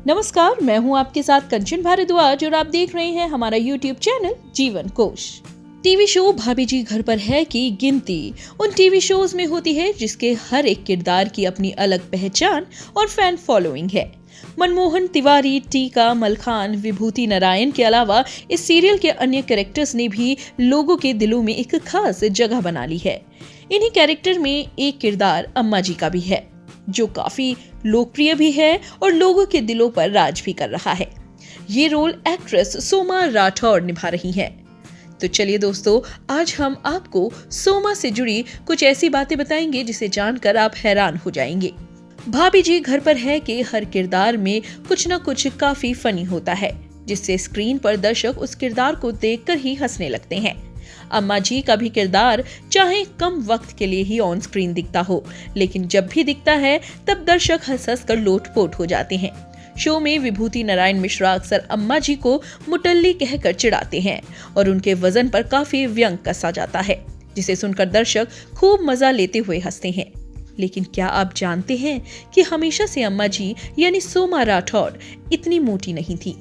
नमस्कार, मैं हूं आपके साथ कंचन भारद्वाज और आप देख रहे हैं हमारा YouTube चैनल जीवन कोश। टीवी शो भाभी जी घर पर है की गिनती उन टीवी शोज में होती है जिसके हर एक किरदार की अपनी अलग पहचान और फैन फॉलोइंग है। मनमोहन तिवारी, टीका, मलखान, विभूति नारायण के अलावा इस सीरियल के अन्य कैरेक्टर्स ने भी लोगों के दिलों में एक खास जगह बना ली है। इन्हीं कैरेक्टर में एक किरदार अम्मा जी का भी है जो काफी लोकप्रिय भी है और लोगों के दिलों पर राज भी कर रहा है। ये रोल एक्ट्रेस सोमा राठौर निभा रही हैं। तो चलिए दोस्तों, आज हम आपको सोमा से जुड़ी कुछ ऐसी बातें बताएंगे जिसे जानकर आप हैरान हो जाएंगे। भाभी जी घर पर है के हर किरदार में कुछ न कुछ काफी फनी होता है, जिससे स्क्रीन पर दर्शक उस किरदार को देखकर ही हंसने लगते हैं। अम्मा जी का भी किरदार चाहे कम वक्त के लिए ही ऑन स्क्रीन दिखता हो, लेकिन जब भी दिखता है तब दर्शक हंस कर लोटपोट हो जाते हैं। शो में विभूति नारायण मिश्रा अक्सर अम्मा जी को मुटल्ली कहकर चिढ़ाते हैं और उनके वजन पर काफी व्यंग कसा जाता है, जिसे सुनकर दर्शक खूब मजा लेते हुए हंसते हैं। लेकिन क्या आप जानते हैं कि हमेशा से अम्मा जी यानी सोमा राठौर इतनी मोटी नहीं थी।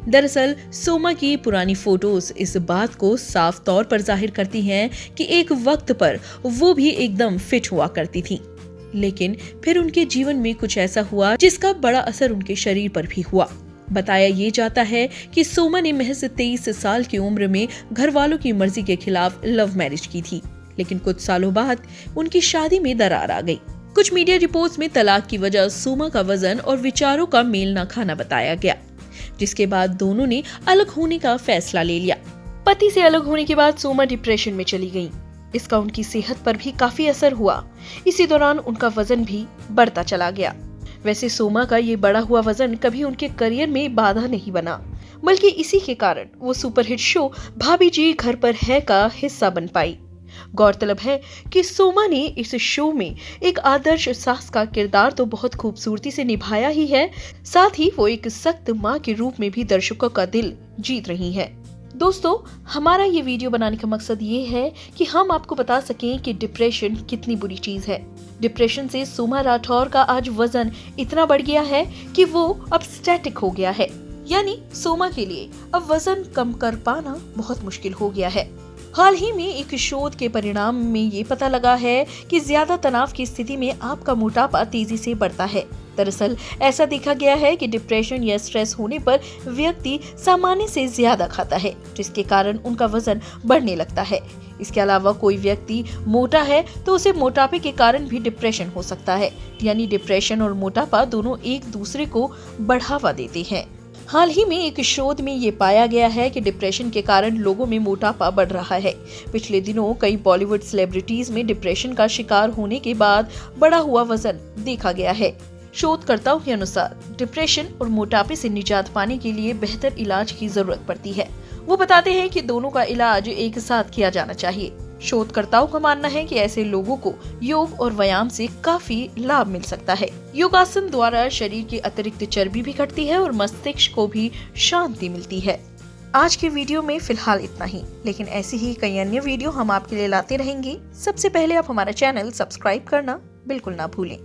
दरअसल सोमा की पुरानी फोटोज इस बात को साफ तौर पर जाहिर करती हैं कि एक वक्त पर वो भी एकदम फिट हुआ करती थी, लेकिन फिर उनके जीवन में कुछ ऐसा हुआ जिसका बड़ा असर उनके शरीर पर भी हुआ। बताया ये जाता है कि सोमा ने महज 23 साल की उम्र में घर वालों की मर्जी के खिलाफ लव मैरिज की थी, लेकिन कुछ सालों बाद उनकी शादी में दरार आ गई। कुछ मीडिया रिपोर्ट्स में तलाक की वजह सोमा का वजन और विचारों का मेल न खाना बताया गया, जिसके बाद दोनों ने अलग होने का फैसला ले लिया। पति से अलग होने के बाद सोमा डिप्रेशन में चली गईं। इसका उनकी सेहत पर भी काफी असर हुआ। इसी दौरान उनका वजन भी बढ़ता चला गया। वैसे सोमा का ये बढ़ा हुआ वजन कभी उनके करियर में बाधा नहीं बना, बल्कि इसी के कारण वो सुपरहिट शो भाभी जी घर पर है का हिस्सा बन पाई। गौरतलब है कि सोमा ने इस शो में एक आदर्श सास का किरदार तो बहुत खूबसूरती से निभाया ही है, साथ ही वो एक सख्त मां के रूप में भी दर्शकों का दिल जीत रही है। दोस्तों, हमारा ये वीडियो बनाने का मकसद ये है कि हम आपको बता सकें कि डिप्रेशन कितनी बुरी चीज है। डिप्रेशन से सोमा राठौर का आज वजन इतना बढ़ गया है कि वो अब स्टैटिक हो गया है, यानी सोमा के लिए अब वजन कम कर पाना बहुत मुश्किल हो गया है। हाल ही में एक शोध के परिणाम में ये पता लगा है कि ज्यादा तनाव की स्थिति में आपका मोटापा तेजी से बढ़ता है। दरअसल ऐसा देखा गया है कि डिप्रेशन या स्ट्रेस होने पर व्यक्ति सामान्य से ज्यादा खाता है, जिसके कारण उनका वजन बढ़ने लगता है। इसके अलावा कोई व्यक्ति मोटा है तो उसे मोटापे के कारण भी डिप्रेशन हो सकता है, यानी डिप्रेशन और मोटापा दोनों एक दूसरे को बढ़ावा देते हैं। हाल ही में एक शोध में ये पाया गया है कि डिप्रेशन के कारण लोगों में मोटापा बढ़ रहा है। पिछले दिनों कई बॉलीवुड सेलिब्रिटीज में डिप्रेशन का शिकार होने के बाद बढ़ा हुआ वजन देखा गया है। शोधकर्ताओं के अनुसार डिप्रेशन और मोटापे से निजात पाने के लिए बेहतर इलाज की जरूरत पड़ती है। वो बताते हैं कि दोनों का इलाज एक साथ किया जाना चाहिए। शोधकर्ताओं का मानना है कि ऐसे लोगों को योग और व्यायाम से काफी लाभ मिल सकता है। योगासन द्वारा शरीर की अतिरिक्त चर्बी भी घटती है और मस्तिष्क को भी शांति मिलती है। आज के वीडियो में फिलहाल इतना ही, लेकिन ऐसी ही कई अन्य वीडियो हम आपके लिए लाते रहेंगे। सबसे पहले आप हमारा चैनल सब्सक्राइब करना बिल्कुल ना भूलें।